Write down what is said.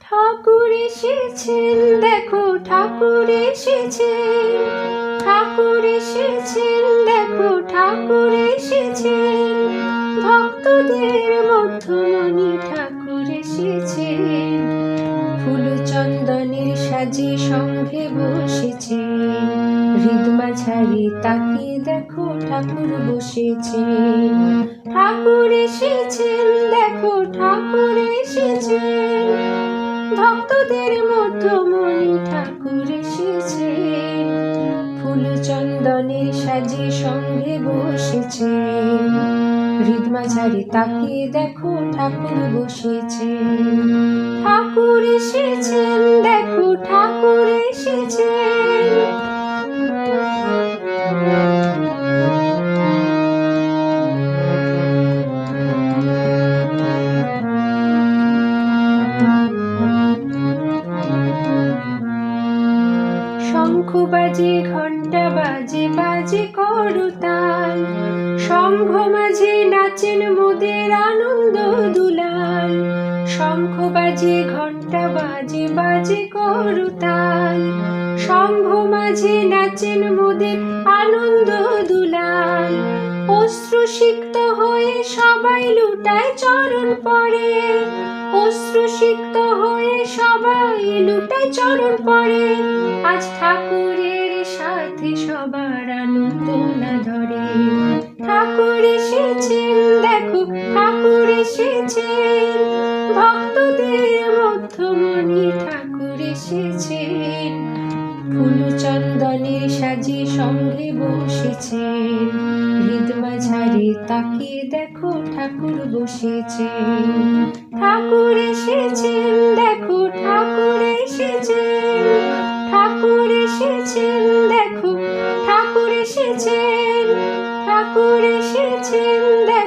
ঠাকুর এসেছেন, দেখো ঠাকুর এসেছেন, ঠাকুর এসেছেন, দেখো ঠাকুর এসেছেন, ভক্তদের মধ্যমণি ঠাকুর এসেছেন, ফুল চন্দনের সাজে সঙ্গে বসেছেন, হৃদমাঝারি তাকিয়ে দেখো ঠাকুর বসেছেন, ঠাকুর এসেছেন, দেখো ঠাকুর এসেছেন, ভক্তদের মধ্যমণি ঠাকুর এসেছেন, ফুল চন্দনের সাজে সঙ্গে বসেছেন, হৃদমাঝারি তাকিয়ে দেখো ঠাকুর বসেছেন, ঠাকুর এসেছেন, দেখো ঠাকুর এসেছেন। শঙ্খ বাজে, ঘণ্টা বাজে, বাজে করতাল, সংঘ মাঝে নাচেন মোদের আনন্দ দুলাল, শঙ্খ বাজে, ঘণ্টা বাজে, বাজে করতাল, সংঘ মাঝে নাচেন মোদের আনন্দ দুলাল, অশ্রুসিক্ত হয়ে সবাই লুটায় চরণ পড়ে, অশ্রুসিক্ত হয়ে সবাই লুটায় চরণ পড়ে, আজ ঠাকুরের সাথে সবার আনন্দ না ধরে, ঠাকুর এসেছেন, দেখো ঠাকুর এসেছেন, ভক্তদের মধ্যমণি ঠাকুর এসেছেন, ফুল চন্দনের সাজে সঙ্গে বসেছেন, হৃদমাঝারি তাকিয়ে দেখো ঠাকুর বসেছেন, ঠাকুর এসেছেন, দেখো ঠাকুর এসেছেন, ঠাকুর এসেছেন, দেখো ঠাকুর এসেছেন, ঠাকুর এসেছেন, দেখো